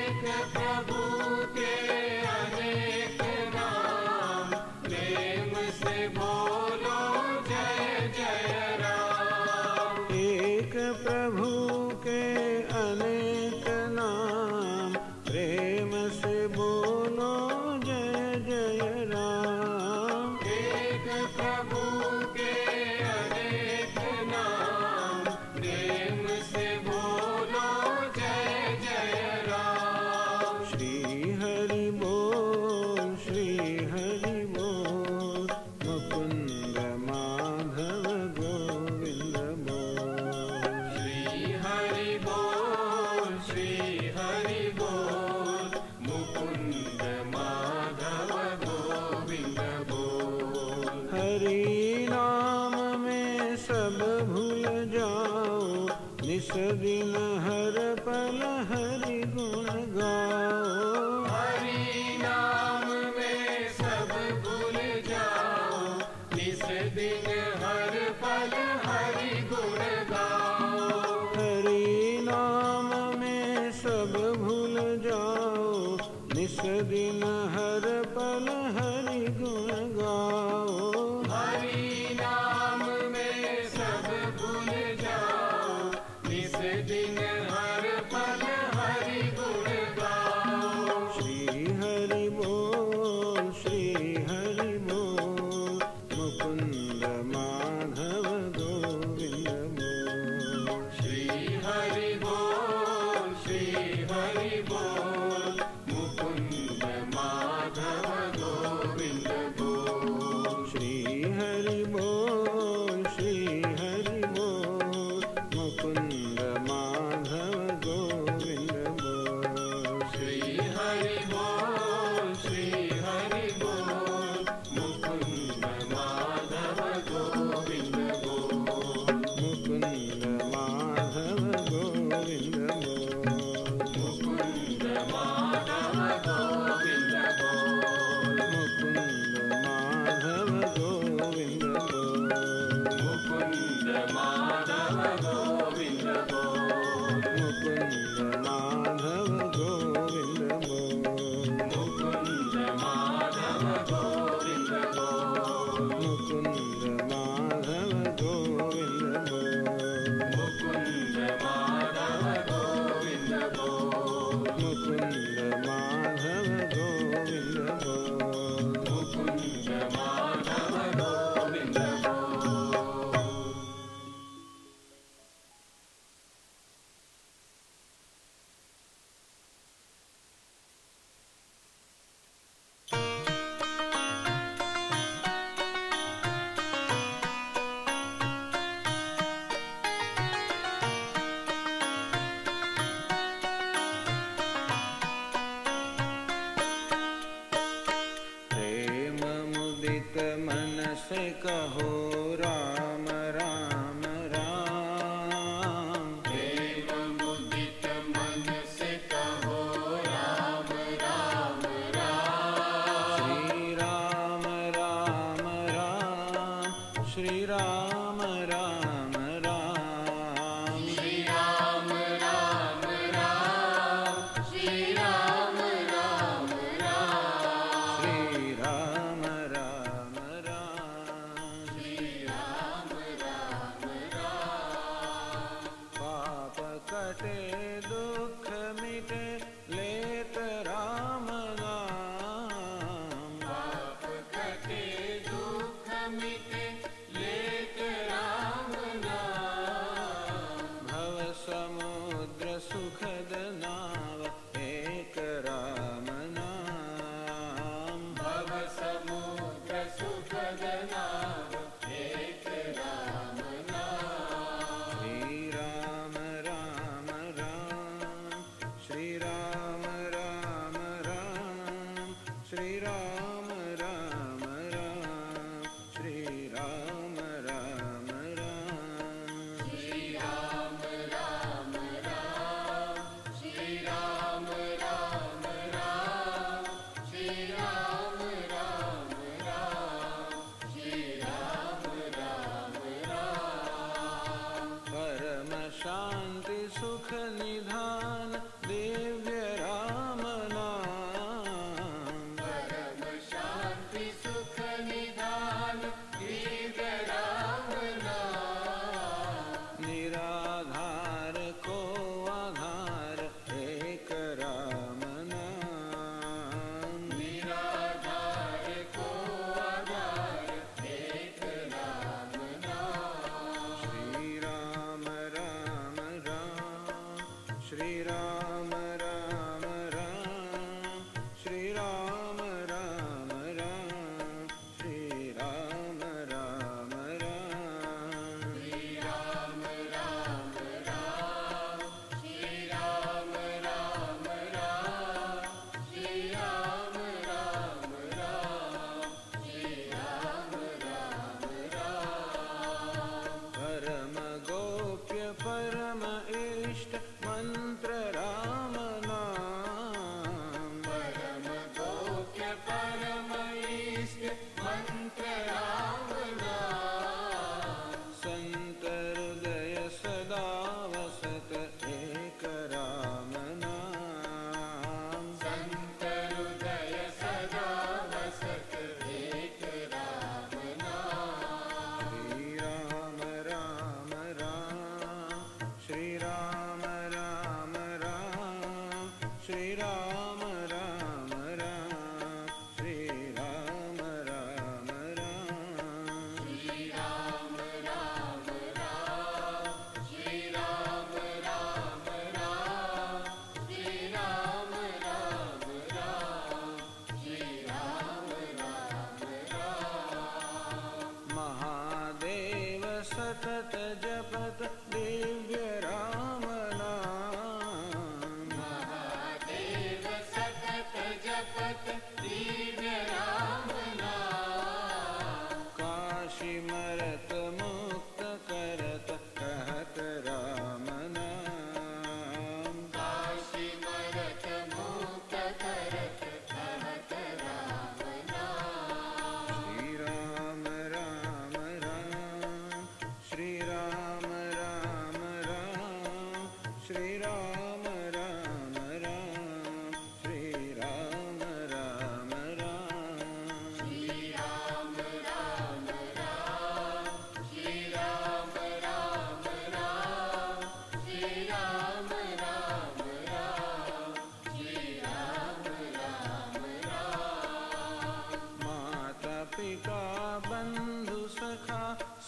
एक प्रभु के अनेक जय राम। एक प्रभु के अनेक नाम, प्रेम से बोलो जय जय राम। श्री हरि बोल, श्री हरि बोल, मुकुंद माधव गोविंद बोल। श्री हरि बोल, श्री हरि बोल, मुकुंद माधव गोविंद बोल। हरि नाम में सब भूल जाओ, निस दिन हर पल हरि गुण गाओ। हरि नाम में सब भूल जाओ, इस दिन हर पल हरि गुण गाओ। हरि नाम में सब भूल जाओ, निस दिन हर पल हरि गुण गाओ। हरि नाम में सब भूल जाओ, इस दिन हर पल हरि गुण गाओ। श्री हरि बोल, श्री हरि बोल, मुकुंद माधव गोविंद बोल। श्री हरि बोल, श्री हरि बोल, मुकुंद माधव गोविंद बोल। श्री हरि बोल, श्री हरि बोल, मुकुंद माधव गोविंद बोल। श्री हरि बोल, श्री हरि बोल, मुकुंद माधव गोविंद बोल। मुकुंद माधव गोविंद बोल। मुकुंद माधव गोविंद बोल। मुकुंद माधव गोविंद बोल। मुकुंद माधव गोविंद बोल। मुकुंद माधव गोविंद बोल। मुकुंद माधव गोविंद बोल। मुकुंद माधव गोविंद बोल। मुकुंद माधव गोविंद बोल। मुकुंद माधव गोविंद बोल। मुकुंद माधव गोविंद बोल। प्रेम मुदित मन से कहो राम राम राम। प्रेम मुदित मन से कहो राम राम राम। श्री राम राम राम, श्री राम राम राम। श्री राम राम राम, श्री राम राम राम। श्री राम राम राम। श्री राम राम राम। पाप कटे दुख मिटे लेत राम नाम। पाप कटे दुख मिटे लेत राम नाम। भव समुद्र सुखद नाव एक राम नाम। भव समुद्र सुखद नाव एक राम नाम। श्री राम राम राम, श्री राम राम राम, श्री राम राम राम, श्री राम राम राम। श्री राम राम राम, श्री राम राम राम, श्री राम राम राम, श्री राम राम राम। परम शांति सुख निधान दिव्य राम नाम। परम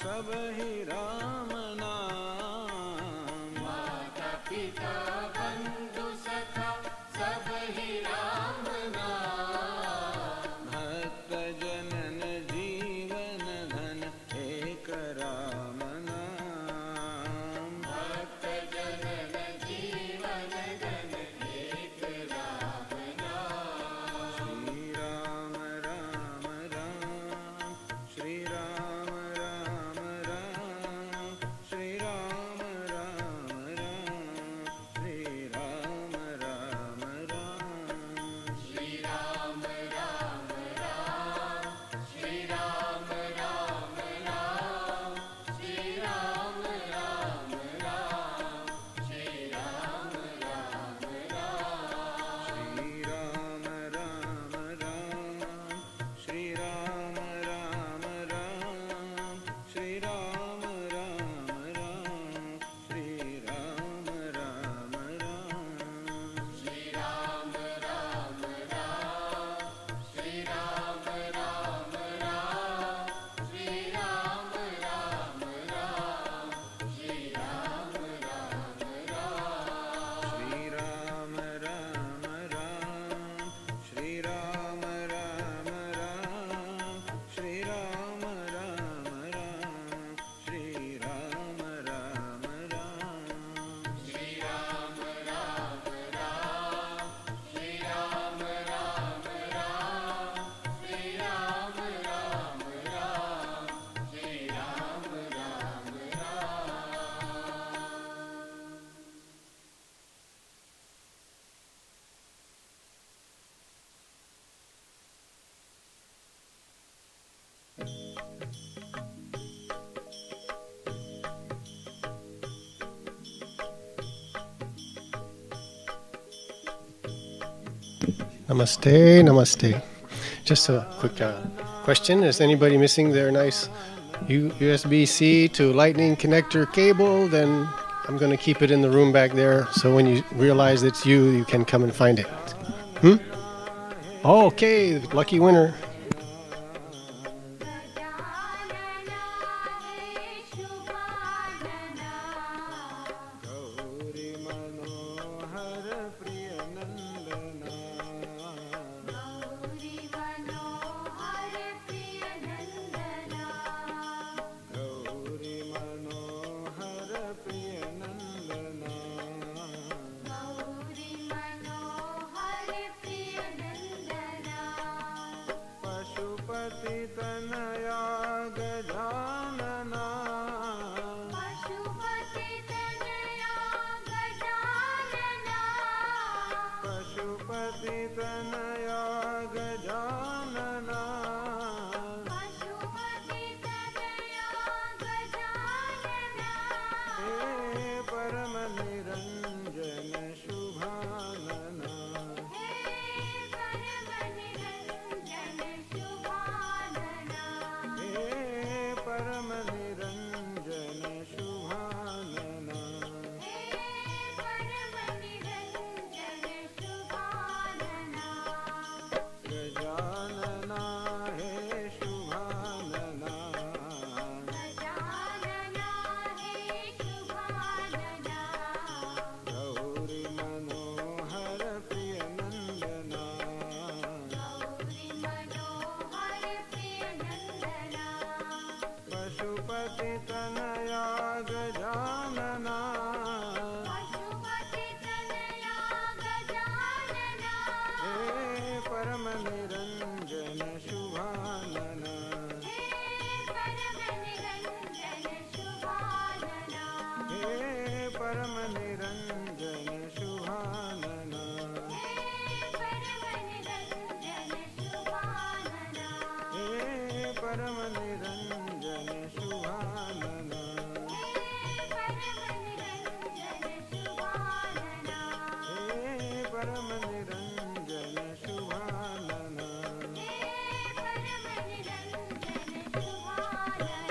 सब ही राम नाम। माता पिता बंधु सखा सब ही राम नाम। भक्त जनन जीवन धन एक राम नाम। भक्त जनन जीवन धन एक राम नाम। Shri Ram Ram Ram Shri Ram Ram Ram Shri Ram Ram Ram Shri Ram Ram Ram. Shri Ram Ram Ram Shri Ram Ram Ram Shri Ram Ram Ram Shri Ram Ram Ram. Shri Ram Ram Ram Shri Ram Ram Ram Shri Ram Ram Ram Shri Ram Ram Ram. Shri Ram Ram Ram Shri Ram Ram Ram Shri Ram Ram Ram Shri Ram Ram Ram. Shri Ram Ram Ram Shri Ram Ram Ram Shri Ram Ram Ram Shri Ram Ram Ram. Shri Ram Ram Ram Shri Ram Ram Ram Shri Ram Ram Ram Shri Ram Ram Ram. Namaste, namaste. Just a quick question. Is anybody missing their nice USB-C to lightning connector cable? Then I'm going to keep it in the room back there, so when you realize it's you, you can come and find it. Okay, lucky winner. Gauri मनोहर प्रिय नंदना। गौरी मनोहर प्रिय नंदना। गौरी मनोहर प्रिय नंदना। गौरी मनोहर प्रिय नंदना। पशुपति तनया गजानना। पशुपति तनया गजानना। पशुपति तनया गजानना। पशुपति तनया गजानना। हे परम निरंजन शुभानना। हे परम निरंजन शुभानना। हे परम निरंजन शुभानना। हे परम निरंजन शुभानना। गजानना हे शुभानना। गजानना हे शुभानना। गौरी मनोहर प्रिय नंदना। गौरी मनोहर प्रिय नंदना। पशुपति तनया गजानना। पशुपति तनया गजानना। हे परम निरंजन शुभानना। हे परम निरंजन शुभानना। हे परम निरंजन शुभानना। हे परम निरंजन शुभानना। हे परम निरंजन शुभानना। हे परम निरंजन शुभानना। हे परम निरंजन शुभानना। हे परम Niranjan शुभानना।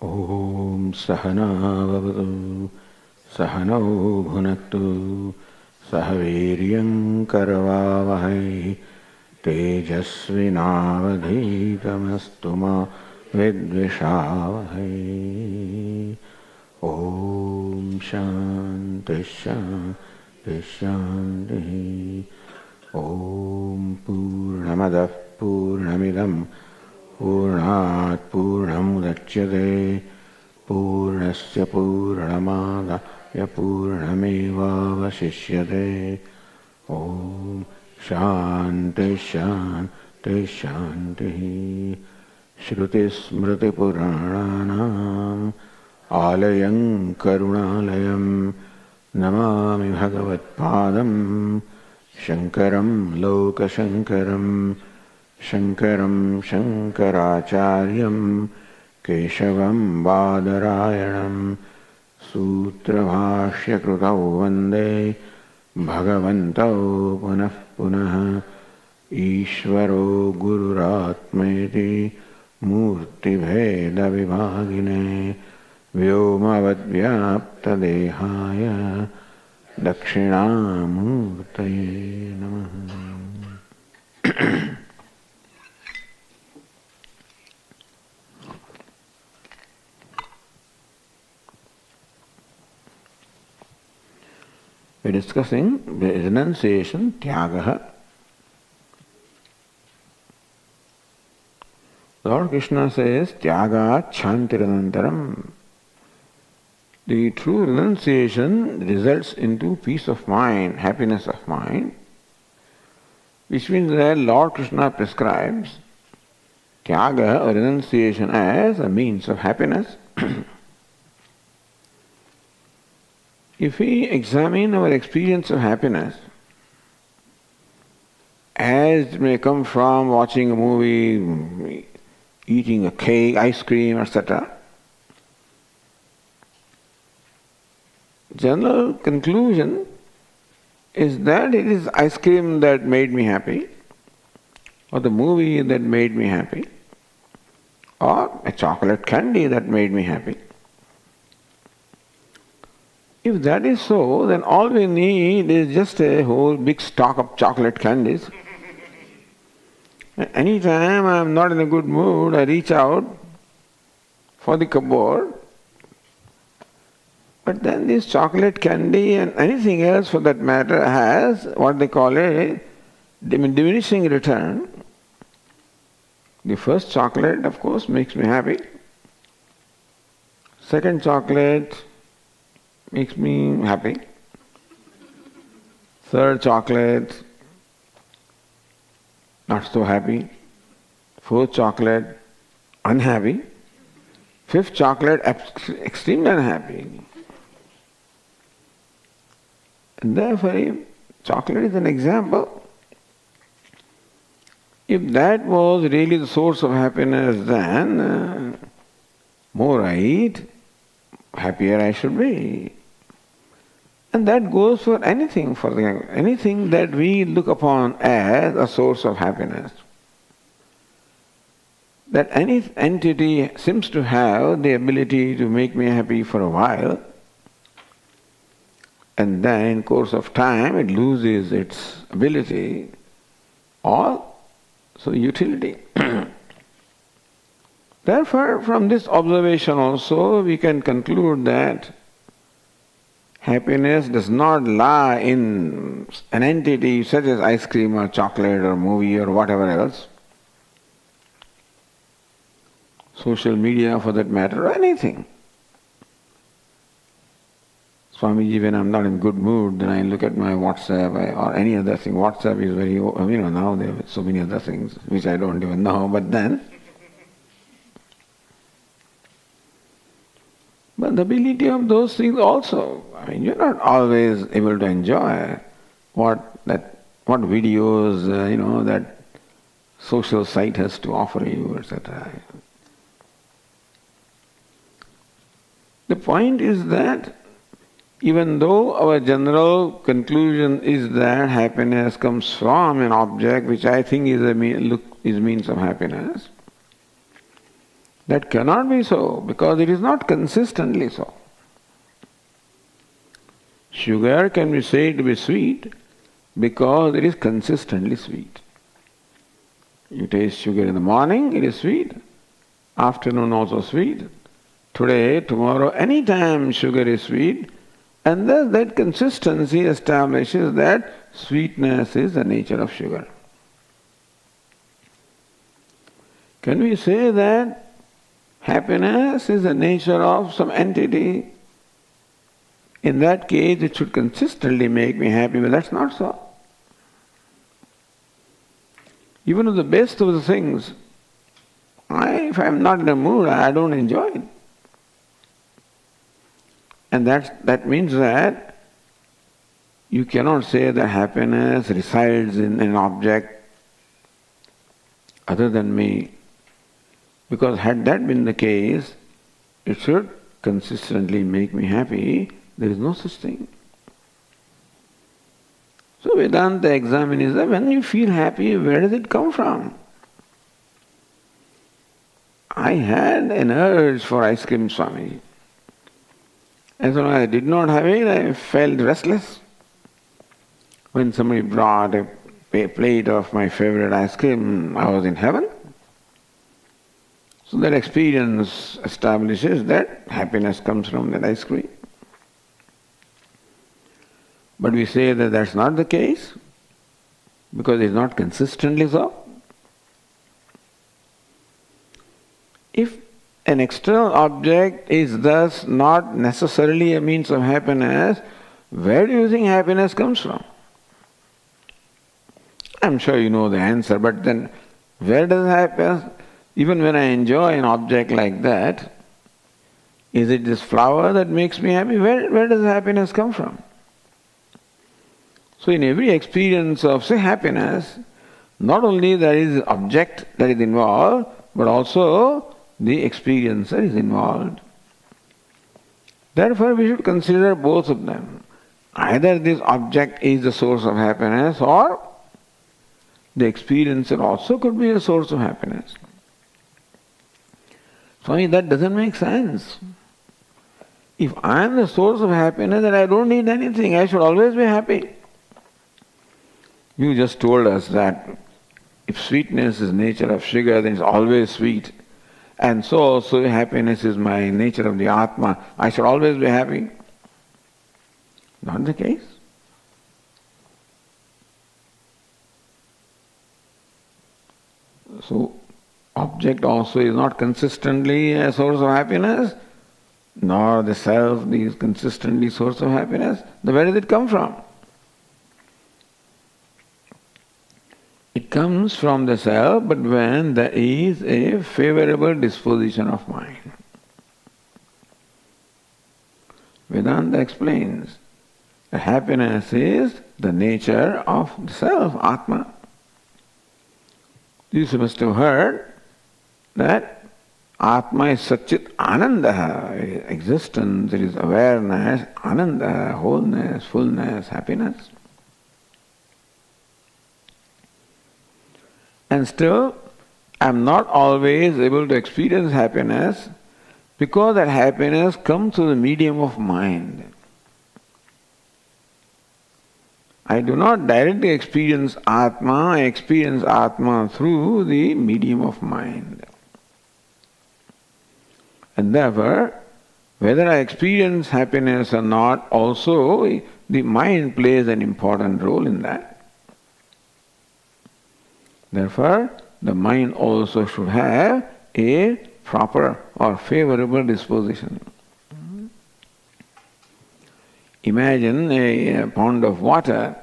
Om Sahana Vavatu Sahanau Bhunaktu Sahaviryam Karavavahai Tejasvinavadhitamastu ma Vidvishavahai. Om Shanti Shanti Shanti. Om Purnamadav Purnamidam Purnat Purnamudachyate Purnasya Purnamadaya Purnamevavasishyate. Om Shanti Shanti Shanti. Shruti Smriti Purananam Alayam Karunalayam Namami Bhagavad Padam Shankaram Loka Shankaram Shankaram Shankaracharyam Keshavam Badarayanam Sutra Bhashya Krutau Vande Bhagavantau Punah Punah Ishvaro Gururatmeti Murti Bheda Vibhagine Vyomavad Vyapta Dehaya Dakshinamurtaye Namaha. We're discussing renunciation, Tyāga. Lord Krishna says, Tyāga Chantiranantaram. The true renunciation results into peace of mind, happiness of mind, which means that Lord Krishna prescribes Tyāga or renunciation as a means of happiness. If we examine our experience of happiness, as it may come from watching a movie, eating a cake, ice cream, etc., general conclusion is that it is ice cream that made me happy, or the movie that made me happy, or a chocolate candy that made me happy. If that is so, then all we need is just a whole big stock of chocolate candies. Anytime I am not in a good mood, I reach out for the cupboard. But then this chocolate candy and anything else for that matter has what they call a diminishing return. The first chocolate, of course, makes me happy. Second chocolate makes me happy. Third chocolate, not so happy. Fourth chocolate, unhappy. Fifth chocolate, extremely unhappy. And therefore, chocolate is an example. If that was really the source of happiness, then more I eat, happier I should be. And that goes for anything that we look upon as a source of happiness. That any entity seems to have the ability to make me happy for a while, and then in course of time it loses its ability or utility. Therefore, from this observation also we can conclude that happiness does not lie in an entity such as ice cream or chocolate or movie or whatever else, social media for that matter, or anything. Swamiji, when I'm not in good mood, then I look at my WhatsApp or any other thing. WhatsApp is very, now there are so many other things which I don't even know, but the ability of those things also, you're not always able to enjoy what videos, that social site has to offer you, etc. The point is that even though our general conclusion is that happiness comes from an object which I think is means of happiness, That cannot be so because it is not consistently so. Sugar can be said to be sweet because it is consistently sweet. You taste sugar in the morning, it is sweet. Afternoon also sweet. Today, tomorrow, anytime sugar is sweet. And thus that consistency establishes that sweetness is the nature of sugar. Can we say that happiness is the nature of some entity? In that case, it should consistently make me happy, but that's not so. Even of the best of the things, if I'm not in a mood, I don't enjoy it. And that means that you cannot say that happiness resides in an object other than me. Because had that been the case, it should consistently make me happy. There is no such thing. So Vedanta examines that when you feel happy, where does it come from? I had an urge for ice cream, Swami. As long as I did not have it, I felt restless. When somebody brought a plate of my favorite ice cream, I was in heaven. So that experience establishes that happiness comes from that ice cream. But we say that that's not the case because it's not consistently so. If an external object is thus not necessarily a means of happiness, where do you think happiness comes from? I'm sure you know the answer, but then where does happiness, even when I enjoy an object like that, is it this flower that makes me happy? Where does happiness come from? So in every experience of, say, happiness, not only there is an object that is involved, but also the experiencer is involved. Therefore, we should consider both of them. Either this object is the source of happiness or the experiencer also could be a source of happiness. Swami, that doesn't make sense. If I am the source of happiness, then I don't need anything. I should always be happy. You just told us that if sweetness is nature of sugar, then it's always sweet. And so also happiness is my nature of the Atma. I should always be happy. Not the case. So object also is not consistently a source of happiness, nor the self is consistently source of happiness. Then where does it come from? It comes from the self, but when there is a favorable disposition of mind. Vedanta explains that happiness is the nature of the self, Atma. You must have heard that Atma is Satchit Ananda, existence, it is awareness, Ananda, wholeness, fullness, happiness. And still, I am not always able to experience happiness because that happiness comes through the medium of mind. I do not directly experience Atma, I experience Atma through the medium of mind. And therefore, whether I experience happiness or not, also the mind plays an important role in that. Therefore, the mind also should have a proper or favorable disposition. Imagine a pond of water.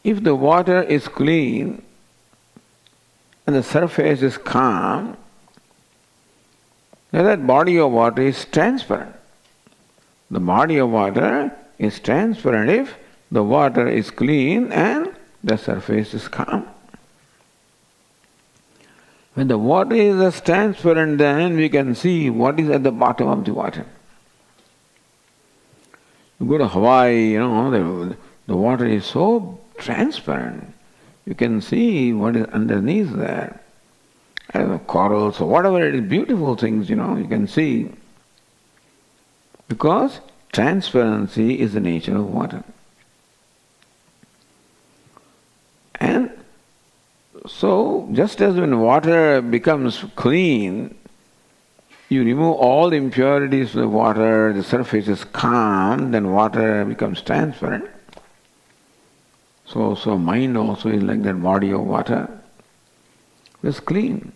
If the water is clean and the surface is calm, then that body of water is transparent. The body of water is transparent if the water is clean and the surface is calm. When the water is transparent, then we can see what is at the bottom of the water. You go to Hawaii, the water is so transparent. You can see what is underneath there. I don't know, corals or whatever it is, beautiful things, you can see. Because transparency is the nature of water. And so, just as when water becomes clean, you remove all the impurities from the water, the surface is calm, then water becomes transparent. So mind also is like that body of water. It's clean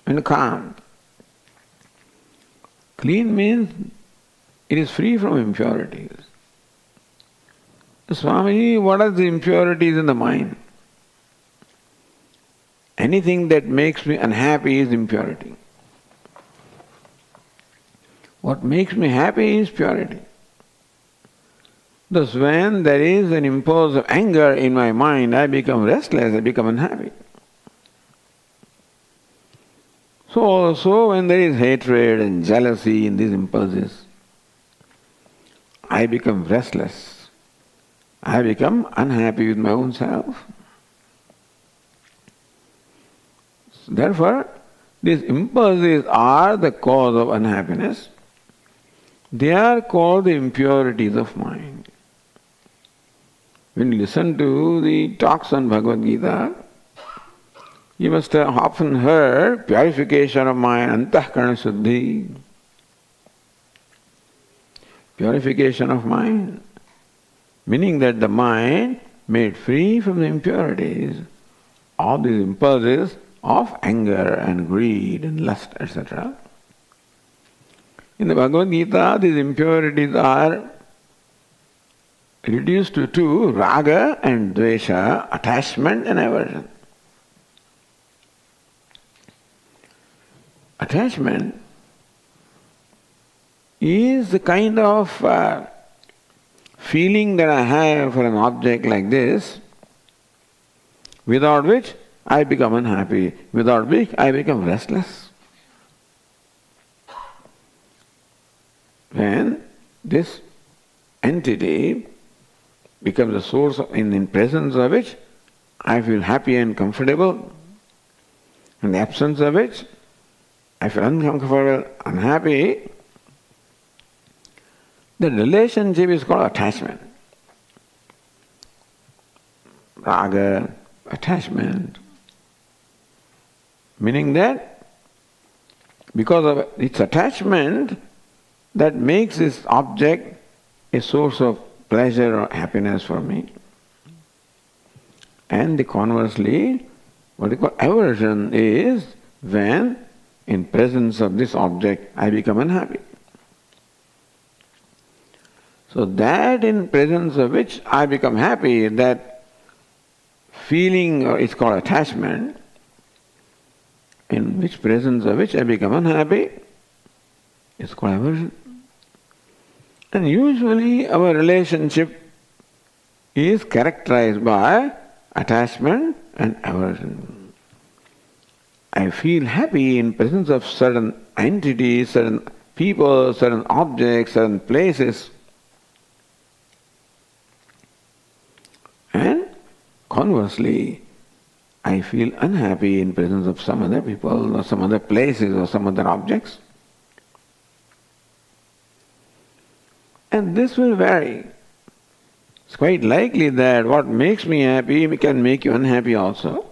and calm. Clean means it is free from impurities. Swamiji, what are the impurities in the mind? Anything that makes me unhappy is impurity. What makes me happy is purity. Thus, when there is an impulse of anger in my mind, I become restless, I become unhappy. So also, when there is hatred and jealousy in these impulses, I become restless. I become unhappy with my own self. Therefore, these impulses are the cause of unhappiness. They are called the impurities of mind. When you listen to the talks on Bhagavad Gītā, you must have often heard purification of mind, antahkarana shuddhi. Purification of mind, meaning that the mind made free from the impurities, all these impulses of anger and greed and lust, etc. In the Bhagavad Gītā, these impurities are reduced to two, raga and dvesha, attachment and aversion. Attachment is the kind of feeling that I have for an object like this, without which I become unhappy, without which I become restless. When this entity becomes a source in presence of which I feel happy and comfortable, in the absence of which I feel uncomfortable, unhappy, the relationship is called attachment. Raga, attachment. Meaning that because of its attachment, that makes this object a source of pleasure or happiness for me. And conversely, what we call aversion is when in presence of this object I become unhappy. So that in presence of which I become happy, that feeling is called attachment, in which presence of which I become unhappy, is called aversion. And usually our relationship is characterized by attachment and aversion. I feel happy in presence of certain entities, certain people, certain objects, certain places. And conversely, I feel unhappy in presence of some other people or some other places or some other objects. And this will vary. It's quite likely that what makes me happy can make you unhappy also.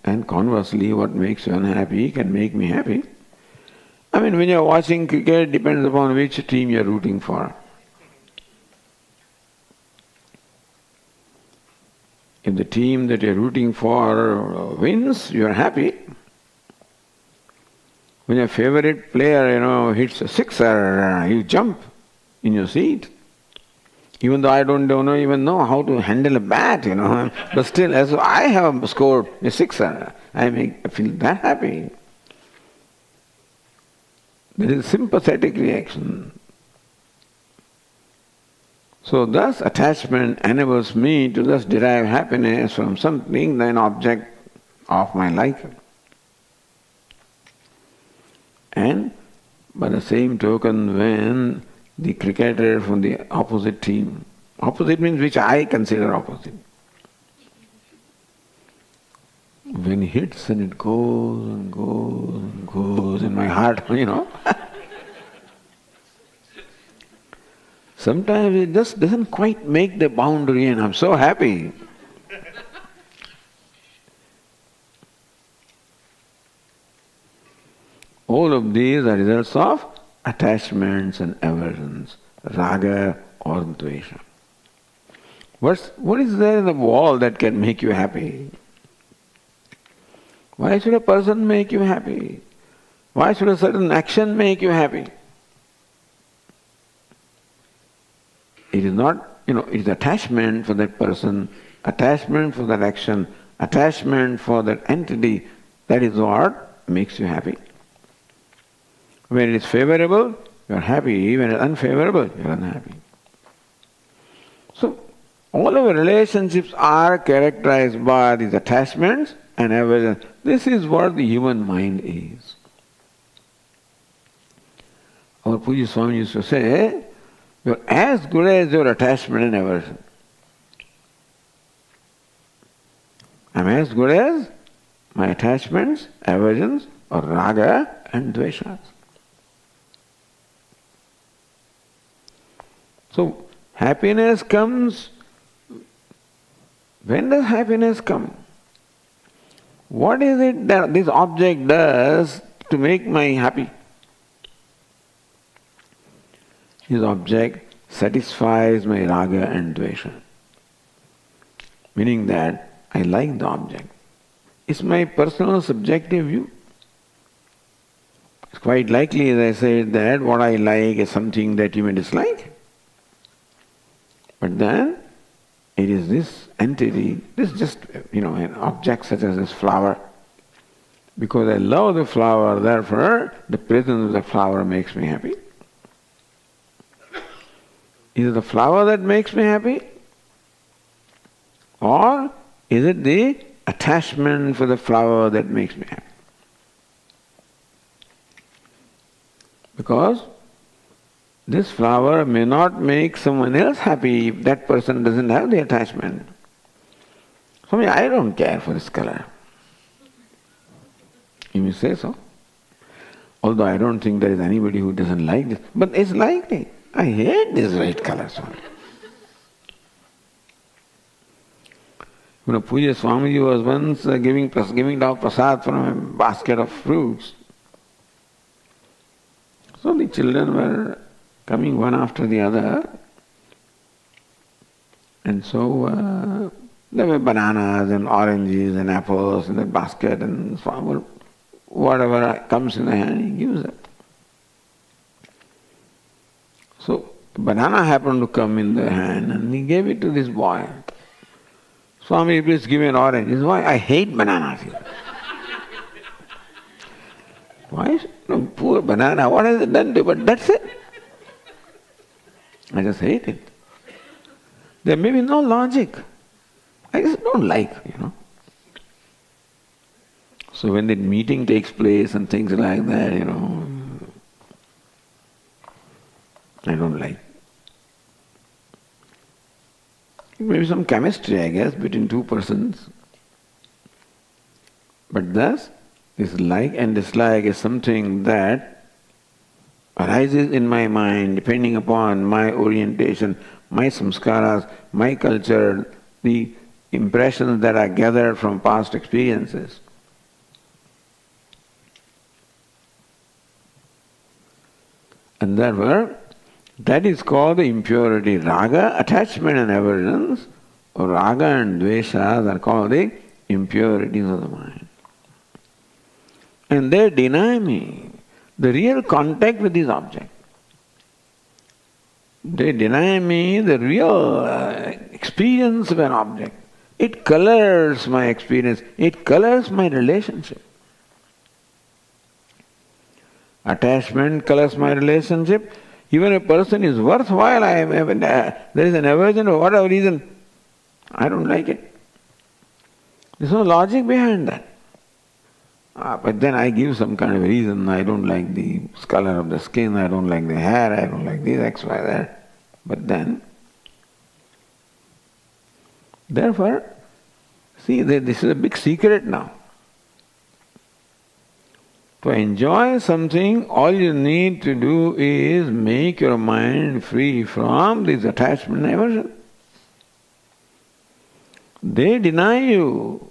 And conversely, what makes you unhappy can make me happy. I mean, when you're watching cricket, it depends upon which team you're rooting for. If the team that you're rooting for wins, you're happy. When your favorite player, hits a sixer, you jump in your seat. Even though I don't even know how to handle a bat, but still, as I have scored a sixer, I feel that happy. There is a sympathetic reaction. So thus attachment enables me to thus derive happiness from something, an object of my liking. And by the same token, when the cricketer from the opposite team, opposite means which I consider opposite, When it hits and it goes and goes and goes in my heart, you know. Sometimes it just doesn't quite make the boundary and I'm so happy. All of these are results of attachments and aversions, raga or dvesha. What is there in the wall that can make you happy? Why should a person make you happy? Why should a certain action make you happy? It is not, it is attachment for that person, attachment for that action, attachment for that entity. That is what makes you happy. When it is favorable, you are happy. When it is unfavorable, you are unhappy. So, all our relationships are characterized by these attachments and aversions. This is what the human mind is. Our Puja Swami used to say, you are as good as your attachment and aversion. I am as good as my attachments, aversions, or raga and dveshas. So, happiness comes. When does happiness come? What is it that this object does to make me happy? This object satisfies my raga and dvesha. Meaning that I like the object. It's my personal subjective view. It's quite likely, as I said, that what I like is something that you may dislike. But then it is this entity, this just, an object such as this flower. Because I love the flower, therefore the presence of the flower makes me happy. Is it the flower that makes me happy? Or is it the attachment for the flower that makes me happy? Because this flower may not make someone else happy if that person doesn't have the attachment. Swami, I don't care for this color. You may say so. Although I don't think there is anybody who doesn't like this. But it's likely. I hate this red color, Swami. Puja Swamiji was once giving out prasad from a basket of fruits. So the children were coming one after the other, and so there were bananas and oranges and apples in the basket, and Swami, whatever comes in the hand, he gives it. So banana happened to come in the hand, and he gave it to this boy. Swami, please give me an orange. He said, why? I hate bananas. Why? No, poor banana, what has it done to you? But that's it. I just hate it. There may be no logic. I just don't like, So when the meeting takes place and things like that, I don't like. Maybe some chemistry, I guess, between two persons. But thus, this like and dislike is something that arises in my mind depending upon my orientation, my samskaras, my culture, the impressions that are gathered from past experiences. And therefore, that is called the impurity. Raga, attachment and aversions, or raga and dveshas are called the impurities of the mind. And they deny me the real contact with this object. They deny me the real experience of an object. It colors my experience. It colors my relationship. Attachment colors my relationship. Even a person is worthwhile, there is an aversion for whatever reason, I don't like it. There's no logic behind that. But then I give some kind of a reason. I don't like the color of the skin, I don't like the hair, I don't like this, X, Y, Z. But then, therefore, see, this is a big secret now. To enjoy something, all you need to do is make your mind free from this attachment and aversion. They deny you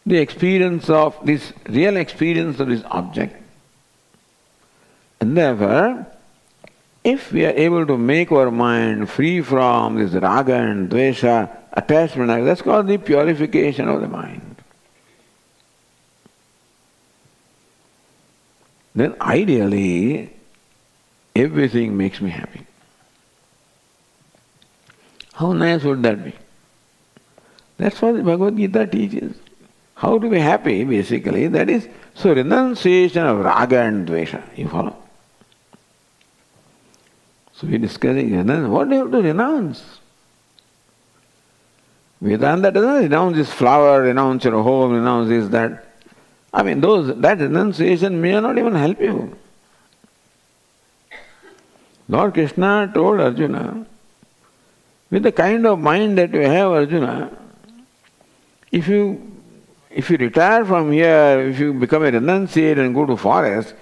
the experience of this, real experience of this object. And therefore, if we are able to make our mind free from this raga and dvesha, attachment, that's called the purification of the mind. Then ideally, everything makes me happy. How nice would that be? That's what the Bhagavad Gītā teaches. How to be happy, basically, that is, so renunciation of raga and dvesha, you follow? So we discussing, what do you have to renounce? Vedanta doesn't renounce this flower, renounce your home, renounce this, that. I mean, that renunciation may not even help you. Lord Krishna told Arjuna, with the kind of mind that you have, Arjuna, if you retire from here, if you become a renunciate and go to forest,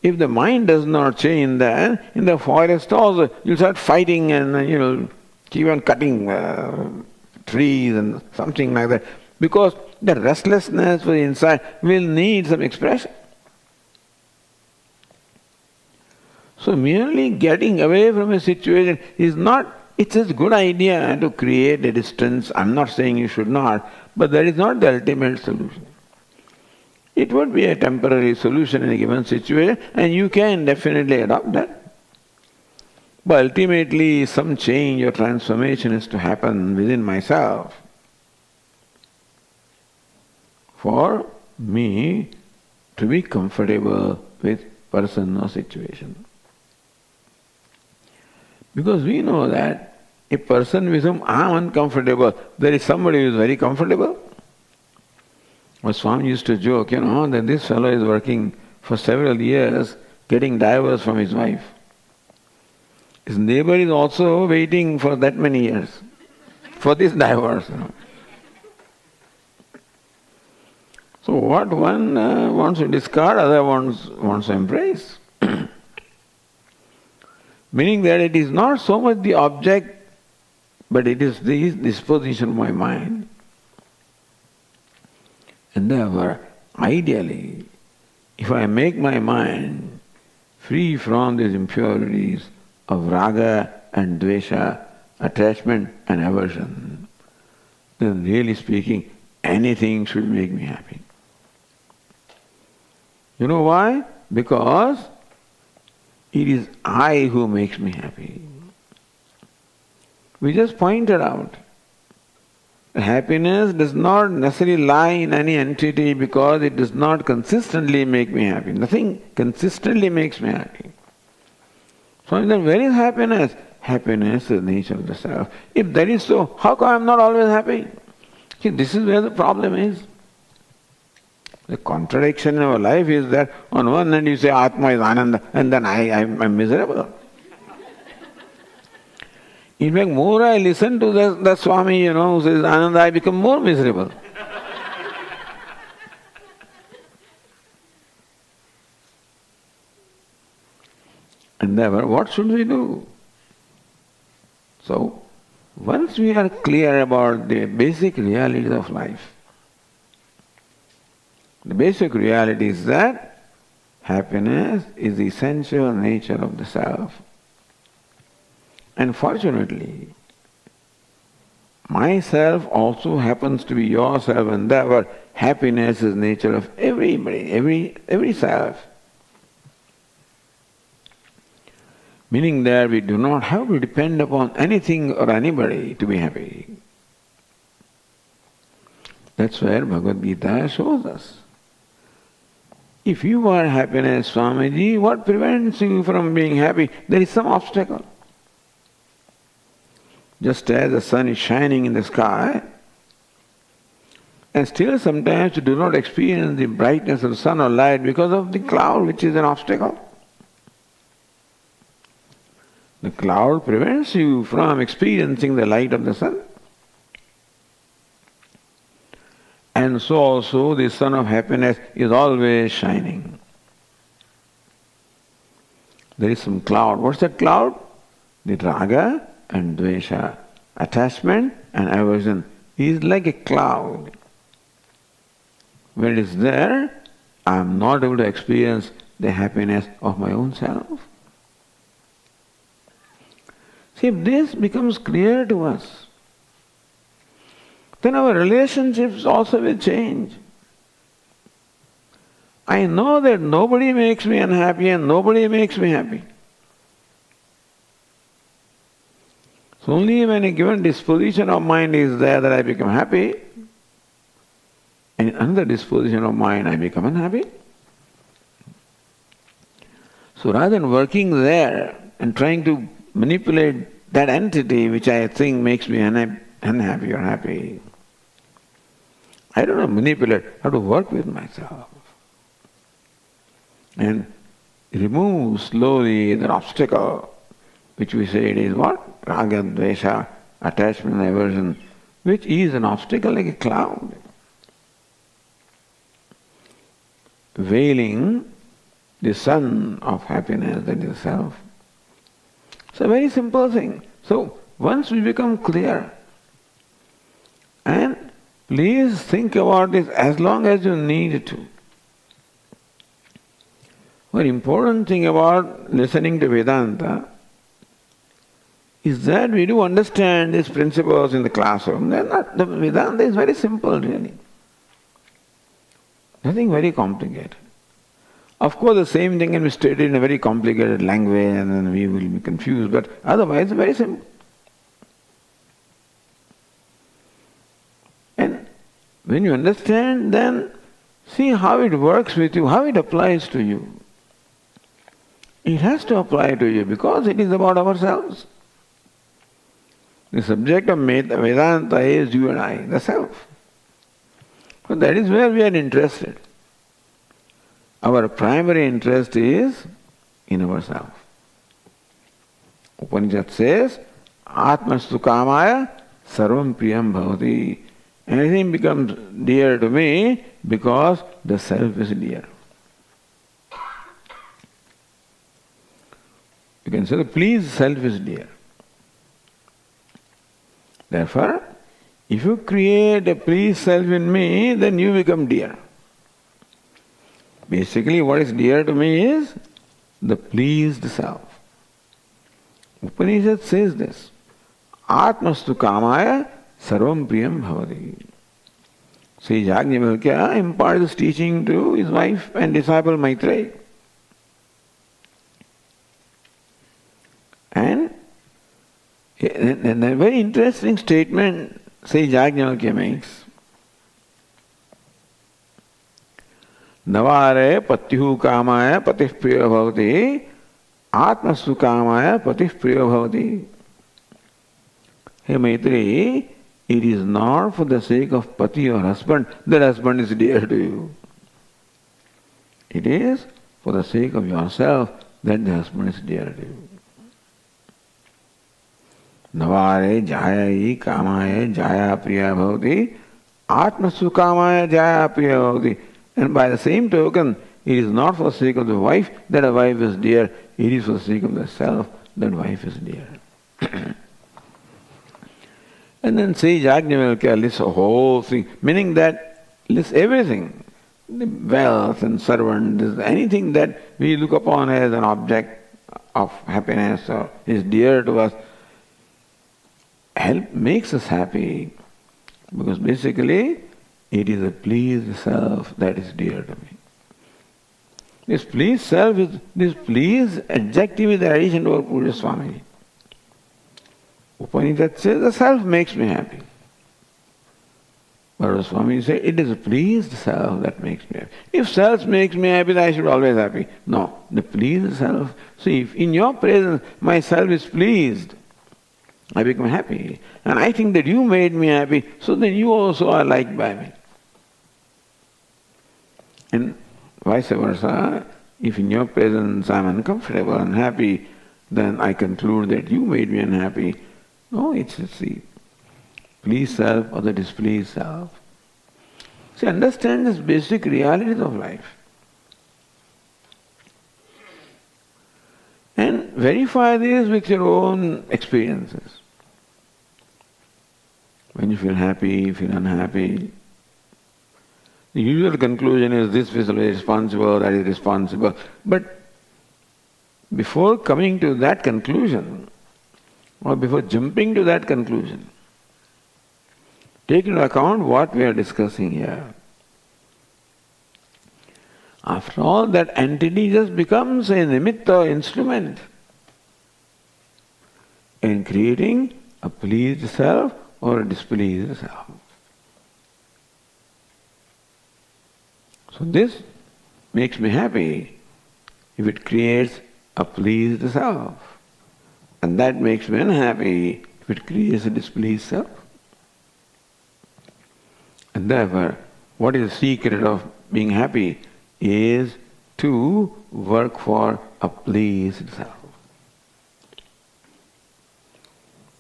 if the mind does not change then in the forest also, you'll start fighting and keep on cutting trees and something like that. Because the restlessness for the inside will need some expression. So merely getting away from a situation is not, it's a good idea to create a distance. I'm not saying you should not, but that is not the ultimate solution. It would be a temporary solution in a given situation, and you can definitely adopt that. But ultimately, some change or transformation is to happen within myself for me to be comfortable with person or situation. Because we know that a person with whom I am uncomfortable, there is somebody who is very comfortable. But Swami used to joke, that this fellow is working for several years getting divorced from his wife. His neighbor is also waiting for that many years for this divorce. So what one wants to discard, other wants to embrace. Meaning that it is not so much the object, but it is the disposition of my mind. And therefore, ideally, if I make my mind free from these impurities of raga and dvesha, attachment and aversion, then really speaking, anything should make me happy. You know why? Because it is I who makes me happy. We just pointed out. Happiness does not necessarily lie in any entity because it does not consistently make me happy. Nothing consistently makes me happy. So then where is happiness? Happiness is the nature of the self. If that is so, how come I am not always happy? See, this is where the problem is. The contradiction in our life is that on one hand you say Atma is Ananda and then I'm miserable. In fact, more I listen to the Swami, who says Ananda, I become more miserable. And therefore, what should we do? So, once we are clear about the basic realities of life, the basic reality is that happiness is the essential nature of the self. And fortunately, myself also happens to be yourself, and therefore happiness is the nature of everybody, every self. Meaning that we do not have to depend upon anything or anybody to be happy. That's where Bhagavad Gītā shows us. If you are happiness, Swamiji, what prevents you from being happy? There is some obstacle. Just as the sun is shining in the sky, and still sometimes you do not experience the brightness of the sun or light because of the cloud, which is an obstacle. The cloud prevents you from experiencing the light of the sun. And so also the sun of happiness is always shining. There is some cloud. What's that cloud? The raga and dvesha, attachment and aversion, is like a cloud. When it is there, I am not able to experience the happiness of my own self. See, if this becomes clear to us, then our relationships also will change. I know that nobody makes me unhappy and nobody makes me happy. So only when a given disposition of mind is there that I become happy, and in another disposition of mind I become unhappy. So rather than working there and trying to manipulate that entity which I think makes me unhappy or happy, I don't have to manipulate, I have to work with myself. And remove slowly that obstacle, which we say it is what? Raga, dvesha, attachment and aversion, which is an obstacle like a cloud. Veiling the sun of happiness, that is self. It's a very simple thing. So once we become clear, and please think about this as long as you need to. One important thing about listening to Vedanta is that we do understand these principles in the classroom. The Vedanta is very simple really. Nothing very complicated. Of course the same thing can be stated in a very complicated language and then we will be confused, but otherwise it's very simple. And when you understand, then see how it works with you, how it applies to you. It has to apply to you because it is about ourselves. The subject of Vedanta is you and I, the self. So that is where we are interested. Our primary interest is in ourselves. Upanishad says, Atmastu kamaya sarvam priyam bhavati. Anything becomes dear to me because the self is dear. You can say the pleased self is dear. Therefore, if you create a pleased self in me, then you become dear. Basically, what is dear to me is the pleased self. Upanishad says this, Atmastu kamaya sarvam priyam bhavati. Sage Yajnavalkya imparts this teaching to his wife and disciple Maitreya. And a very interesting statement Sage Yajnavalkya makes. Navare patyuhu kamaya patih priya bhavati, atmasu kamaya patih priya bhavati. Hey Maitreya, it is not for the sake of pati or husband that husband is dear to you. It is for the sake of yourself that the husband is dear to you. Navare jayai kamaya jaya priya bhavati, atmasu kamaya jaya priya bhavati. And by the same token, it is not for the sake of the wife that a wife is dear, it is for the sake of the self that wife is dear. And then Sage Yajnavalkya lists a whole thing, meaning that lists everything, the wealth and servant, anything that we look upon as an object of happiness or is dear to us, makes us happy, because basically it is a pleased self that is dear to me. This pleased self is, this pleased adjective is the addition to our Puja Swamiji. Upanishad says the self makes me happy. But Swami said it is a pleased self that makes me happy. If self makes me happy, then I should always be happy. No, the pleased self. See, if in your presence my self is pleased, I become happy. And I think that you made me happy, so then you also are liked by me. And vice versa, if in your presence I am uncomfortable, unhappy, then I conclude that you made me unhappy. No, it's the pleased self or the displeased self. See, understand this basic realities of life. And verify this with your own experiences. When you feel happy, you feel unhappy. The usual conclusion is this is responsible, that is responsible. But before coming to that conclusion, or before jumping to that conclusion, take into account what we are discussing here. After all, that entity just becomes a nimitta, instrument, in creating a pleased self or a displeased self. So this makes me happy if it creates a pleased self. And that makes me unhappy if it creates a displeased self. And therefore, what is the secret of being happy is to work for a pleased self.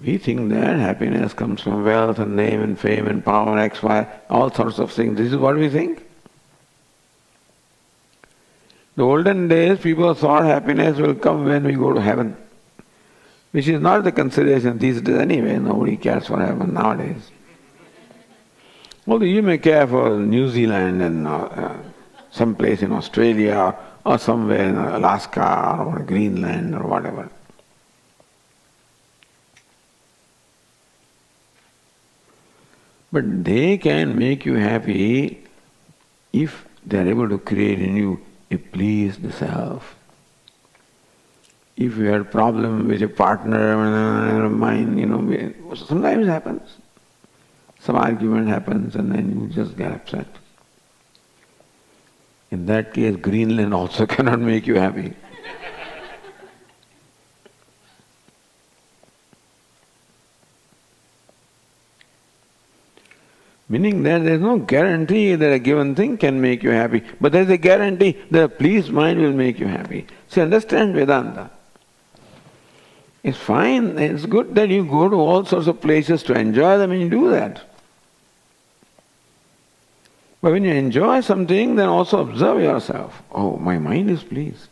We think that happiness comes from wealth and name and fame and power, X, Y, all sorts of things. This is what we think. The olden days, people thought happiness will come when we go to heaven, which is not the consideration these days anyway. Nobody cares for heaven nowadays. Although you may care for New Zealand and some place in Australia or somewhere in Alaska or Greenland or whatever. But they can make you happy if they are able to create in you a pleased self. If you had a problem with a partner, mind, sometimes it happens. Some argument happens and then you just get upset. In that case, Greenland also cannot make you happy. Meaning that there is no guarantee that a given thing can make you happy, but there is a guarantee that a pleased mind will make you happy. So understand Vedanta. It's fine, it's good that you go to all sorts of places to enjoy them and you do that. But when you enjoy something, then also observe yourself. Oh, my mind is pleased.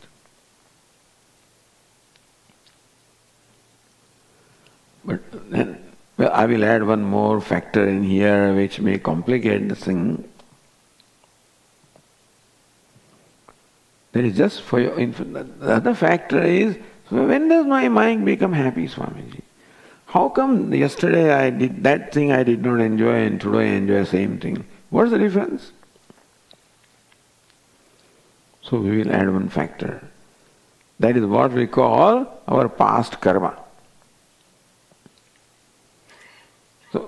But then, well, I will add one more factor in here which may complicate the thing. That is just for your infant. The other factor is, when does my mind become happy, Swamiji? How come yesterday I did that thing I did not enjoy and today I enjoy the same thing? What's the difference? So we will add one factor. That is what we call our past karma. So,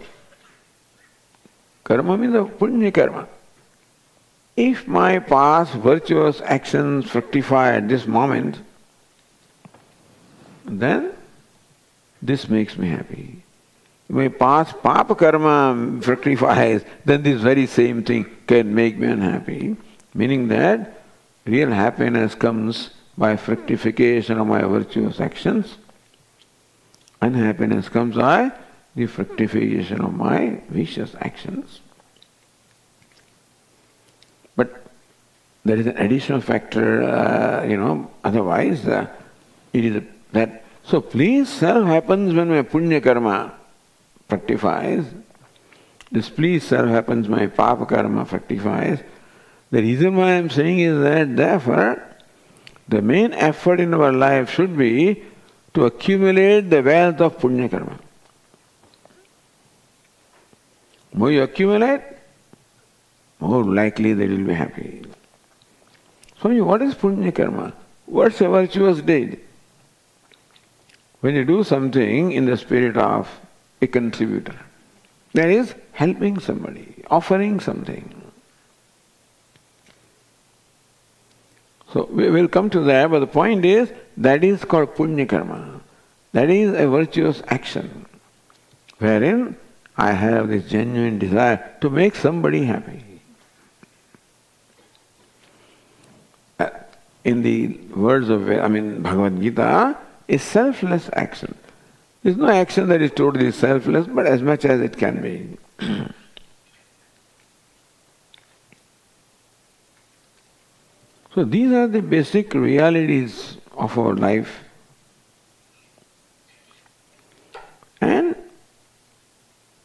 karma means the punya karma. If my past virtuous actions fructify at this moment, then this makes me happy. If my past papa karma fructifies, then this very same thing can make me unhappy. Meaning that real happiness comes by fructification of my virtuous actions. Unhappiness comes by the fructification of my vicious actions. But there is an additional factor, otherwise it is that. So pleased self happens when my punya karma fructifies. Displeased self happens when my papa karma fructifies. The reason why I am saying is that therefore the main effort in our life should be to accumulate the wealth of punya karma. More you accumulate, more likely that you will be happy. So what is punya karma? What's a virtuous deed? When you do something in the spirit of a contributor, that is helping somebody, offering something. So we will come to that, but the point is that is called punya karma. That is a virtuous action wherein I have this genuine desire to make somebody happy. In the words of Bhagavad Gītā, a selfless action. There is no action that is totally selfless, but as much as it can be. So these are the basic realities of our life. And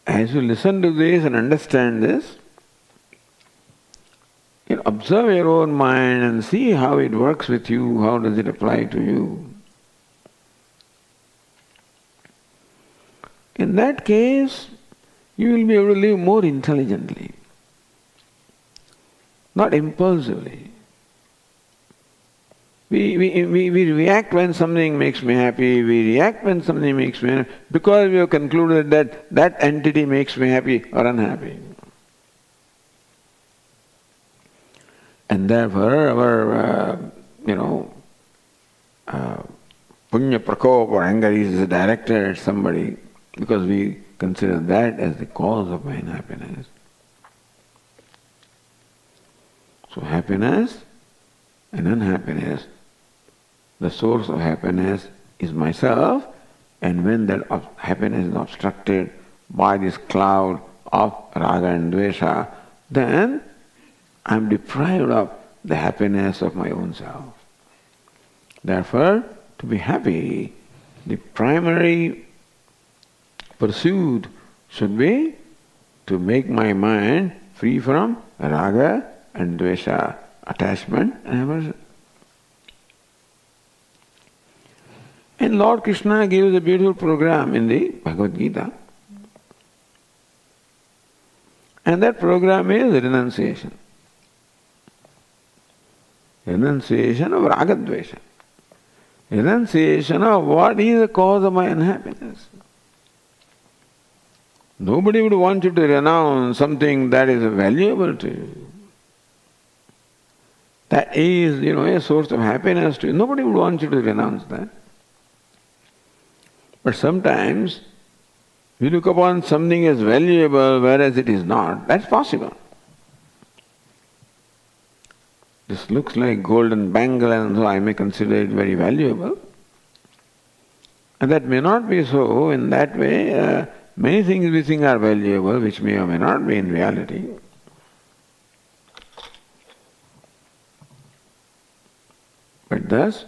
as you listen to this and understand this, you observe your own mind and see how it works with you, how does it apply to you. In that case, you will be able to live more intelligently, not impulsively. We react when something makes me happy, we react when something makes me happy, because we have concluded that that entity makes me happy or unhappy. And therefore our, punya prakop or anger is directed at somebody because we consider that as the cause of my unhappiness. So happiness and unhappiness, the source of happiness is myself, and when that happiness is obstructed by this cloud of raga and dvesha, then I am deprived of the happiness of my own self. Therefore, to be happy, the primary pursuit should be to make my mind free from raga and dvesha, attachment and aversion. And Lord Krishna gives a beautiful program in the Bhagavad Gītā. And that program is renunciation. Renunciation of raga-dvesha. Renunciation of what is the cause of my unhappiness. Nobody would want you to renounce something that is valuable to you. That is, a source of happiness to you. Nobody would want you to renounce that. But sometimes we look upon something as valuable whereas it is not. That's possible. This looks like golden bangle and so I may consider it very valuable. And that may not be so. In that way, many things we think are valuable which may or may not be in reality. But thus,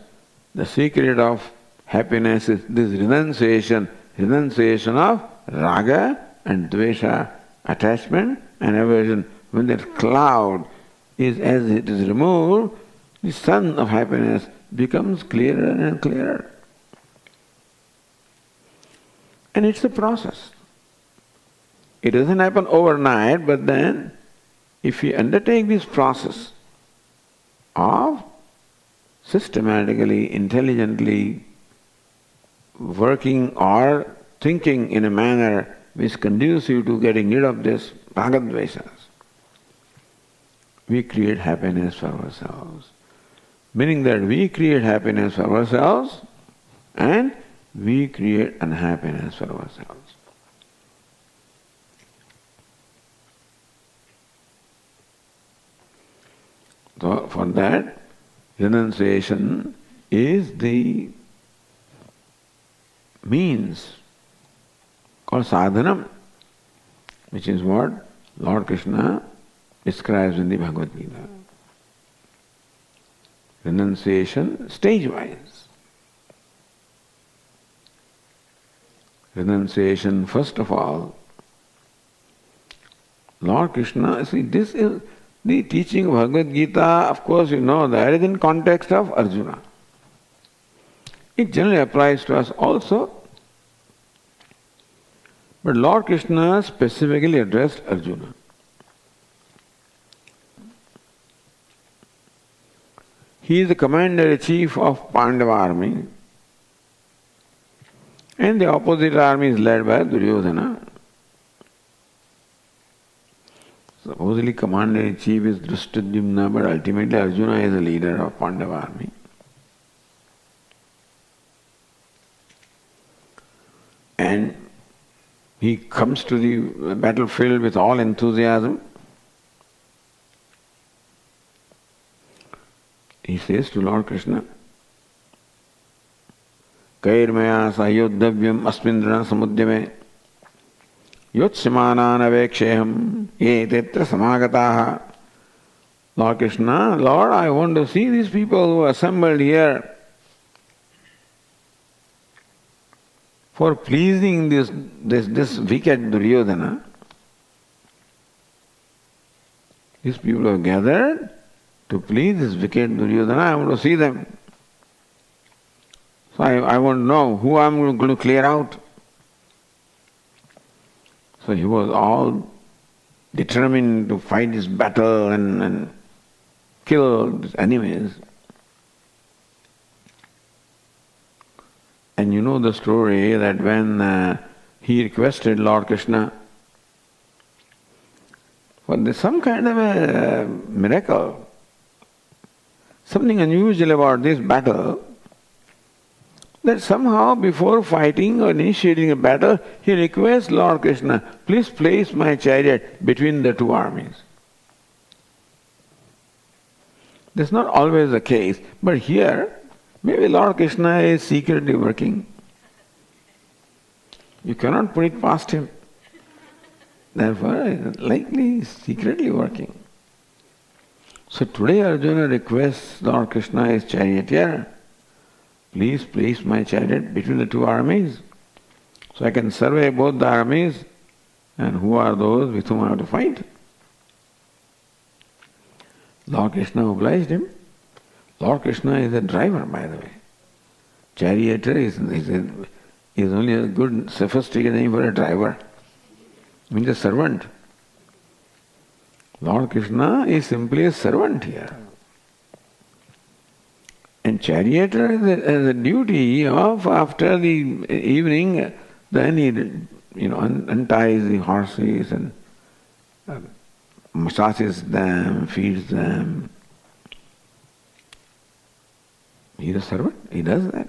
the secret of happiness is this renunciation of raga and dvesha, attachment and aversion. When that cloud is, as it is removed, the sun of happiness becomes clearer and clearer. And it's a process. It doesn't happen overnight, but then if we undertake this process of systematically, intelligently working or thinking in a manner which is conducive to getting rid of this raga-dveshas, we create happiness for ourselves. Meaning that we create happiness for ourselves and we create unhappiness for ourselves. So for that, renunciation is the means called sadhanam, which is what Lord Krishna describes in the Bhagavad Gītā. Renunciation stage-wise. Renunciation, first of all, Lord Krishna, see, this is the teaching of Bhagavad Gītā, of course you know that is in context of Arjuna. It generally applies to us also. But Lord Krishna specifically addressed Arjuna. He is the commander-in-chief of Pandava army, and the opposite army is led by Duryodhana. Supposedly commander-in-chief is Drishtadyumna, but ultimately Arjuna is the leader of Pandava army. And he comes to the battlefield with all enthusiasm. He says to Lord Krishna, Kairmaya sahyodhavyam asmindrana samudyame yotsimānān avekṣeham ye tetra samāgataha Lord Krishna, Lord, I want to see these people who are assembled here for pleasing this wicked Duryodhana. These people have gathered to please this wicked Duryodhana. I want to see them. So I want to know who I'm going to clear out. So he was all determined to fight this battle and kill his enemies. And you know the story that when he requested Lord Krishna for some kind of a miracle, something unusual about this battle, that somehow before fighting or initiating a battle, he requests Lord Krishna, please place my chariot between the two armies. That's not always the case, but here, maybe Lord Krishna is secretly working. You cannot put it past him. Therefore, likely secretly working. So today Arjuna requests Lord Krishna, his charioteer, please place my chariot between the two armies so I can survey both the armies and who are those with whom I have to fight. Lord Krishna obliged him. Lord Krishna is a driver, by the way. Charioteer is only a good sophisticated name for a driver. It means a servant. Lord Krishna is simply a servant here. And charioteer has a duty of after the evening, then he unties the horses and massages them, feeds them. He is a servant, he does that.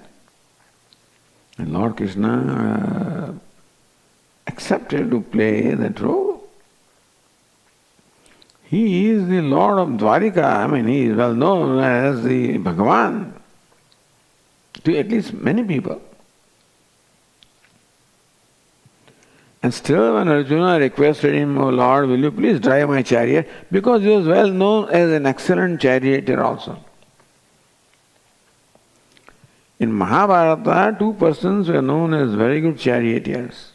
And Lord Krishna accepted to play that role. He is the Lord of Dwarika, he is well known as the Bhagavan to at least many people. And still when Arjuna requested him, "Oh Lord, will you please drive my chariot?" because he was well known as an excellent charioteer also. In Mahabharata, two persons were known as very good charioteers.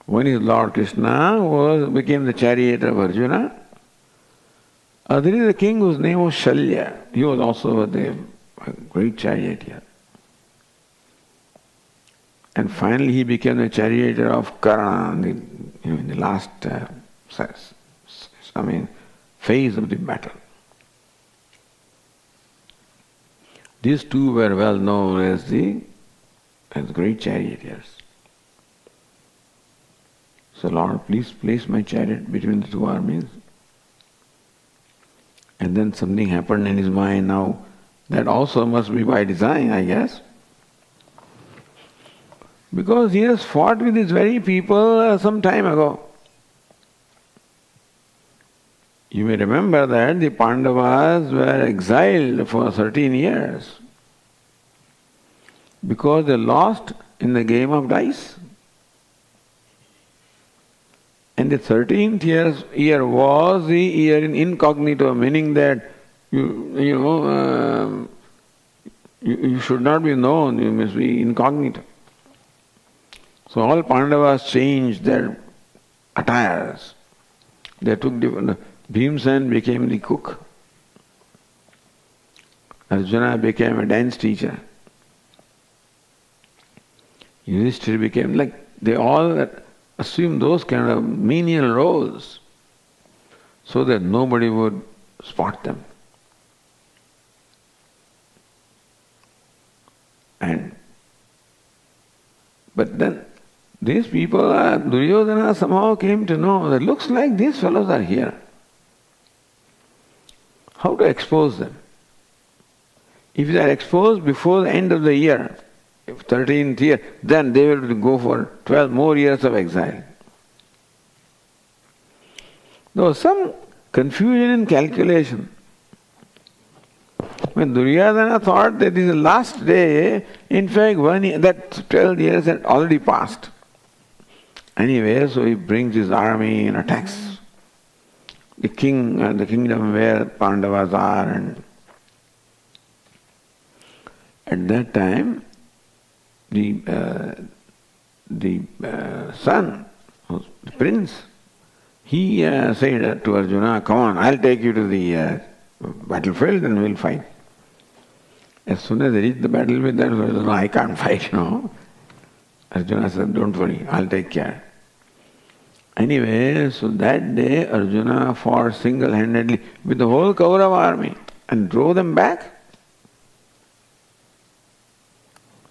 One is Lord Krishna, who became the charioteer of Arjuna. Other is the king whose name was Shalya. He was also a great charioteer. And finally he became the charioteer of Karna in the last phase of the battle. These two were well known as great charioteers. So Lord, please place my chariot between the two armies. And then something happened in his mind now. That also must be by design, I guess. Because he has fought with these very people some time ago. You may remember that the Pandavas were exiled for 13 years because they lost in the game of dice. And the 13th year was the year in incognito, meaning that you should not be known, you must be incognito. So all Pandavas changed their attires. They took different. Bhimsen became the cook. Arjuna became a dance teacher. Yudhishthira became they all assumed those kind of menial roles so that nobody would spot them. But then these people, Duryodhana somehow came to know that looks like these fellows are here. How to expose them? If they are exposed before the end of the year, if 13th year, then they will go for 12 more years of exile. There was some confusion in calculation. When Duryodhana thought that this is the last day, in fact, 1 year, that 12 years had already passed. Anyway, so he brings his army and attacks. the king and the kingdom where Pandavas are, and at that time the son, the prince, he said to Arjuna, "Come on, I'll take you to the battlefield and we'll fight." As soon as they reached the battlefield, then no, I can't fight, Arjuna said, "Don't worry, I'll take care." Anyway, so that day Arjuna fought single-handedly with the whole Kaurava army and drove them back.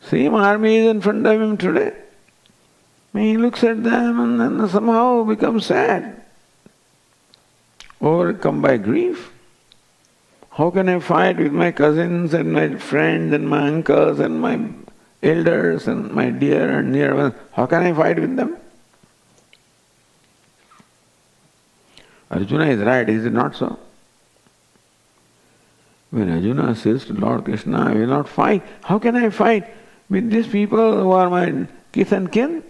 Same army is in front of him today. He looks at them and then somehow becomes sad, overcome by grief. How can I fight with my cousins and my friends and my uncles and my elders and my dear and near ones? How can I fight with them? Arjuna is right, is it not so? When Arjuna says to Lord Krishna, "I will not fight," how can I fight with these people who are my kith and kin?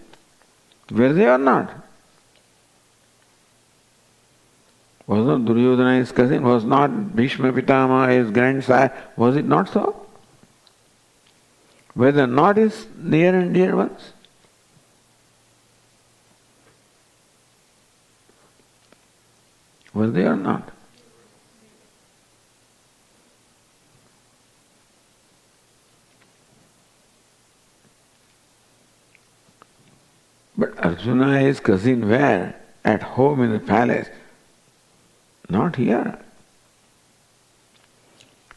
Were they or not? Was not Duryodhana his cousin? Was not Bhishma Pitama his grandsire? Was it not so? Were they not his near and dear ones? Were they or not? But Arjuna is cousin where? At home in the palace. Not here.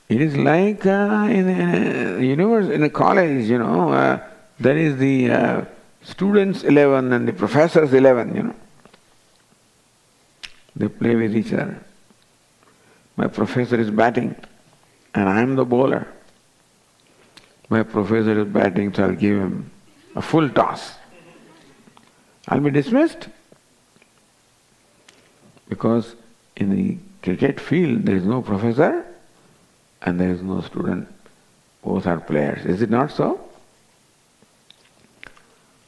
It is like in a university, in a college, there is the students 11 and the professors 11, They play with each other. My professor is batting and I am the bowler. My professor is batting, so I'll give him a full toss. I'll be dismissed. Because in the cricket field there is no professor and there is no student. Both are players. Is it not so?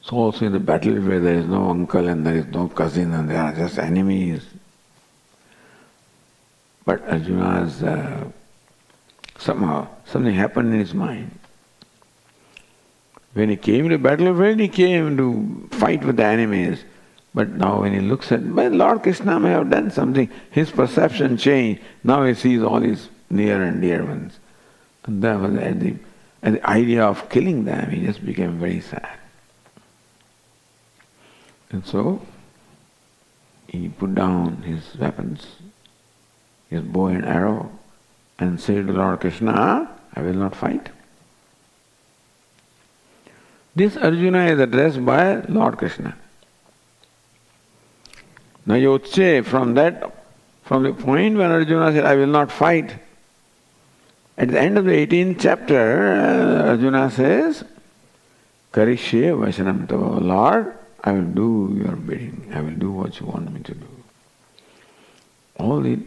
So also in the battle where there is no uncle and there is no cousin and they are just enemies. But Arjuna's somehow something happened in his mind. When he came to battlefield, he came to fight with the enemies. But now when he looks at, well, Lord Krishna may have done something, his perception changed. Now he sees all his near and dear ones. And that was at the idea of killing them, he just became very sad. And so he put down his weapons, his bow and arrow, and said to Lord Krishna, "I will not fight." This Arjuna is addressed by Lord Krishna. Nayotse, from the point when Arjuna said, "I will not fight," at the end of the 18th chapter, Arjuna says, "Karishye Vaishanam Tava." Lord, I will do your bidding. I will do what you want me to do.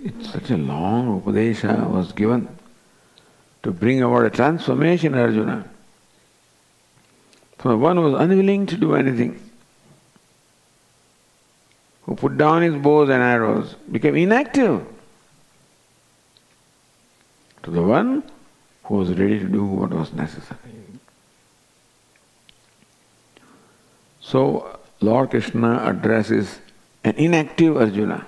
It's such a long Upadesha was given to bring about a transformation in Arjuna. From one who was unwilling to do anything, who put down his bows and arrows, became inactive, to the one who was ready to do what was necessary. So Lord Krishna addresses an inactive Arjuna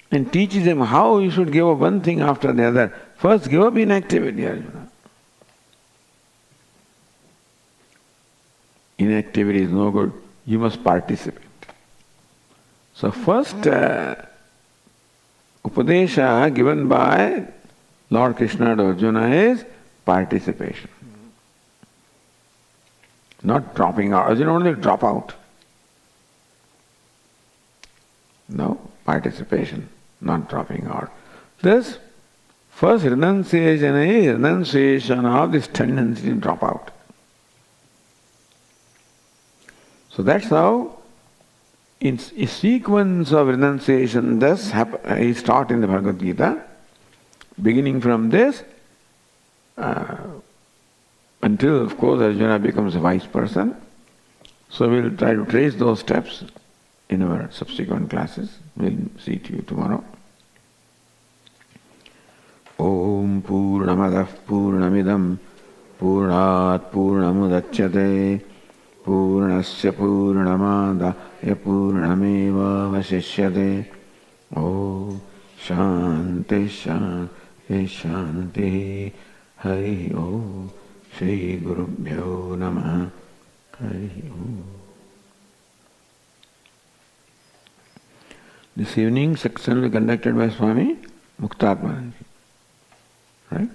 and teaches him how you should give up one thing after the other. First give up inactivity, Arjuna. Inactivity is no good. You must participate. So first Upadesha given by Lord Krishna to Arjuna is participation. Not dropping out. Arjuna only drop out. No, participation, not dropping out. This first renunciation is renunciation of this tendency to drop out. So that's how in a sequence of renunciation thus is taught in the Bhagavad Gītā, beginning from this until, of course, Arjuna becomes a wise person. So we'll try to trace those steps in in our subsequent classes. We'll see to you tomorrow. Om Purnamadah Purnamidam Purnat Purnamudachyate Purnasya Purnamadaya Purnameva Vasishyate. Om Shanti Shanti Shanti. Hari Om. Shri Gurubhyo Namaha. Hari Om. This evening section will be conducted by Swami Muktatmananda. Right?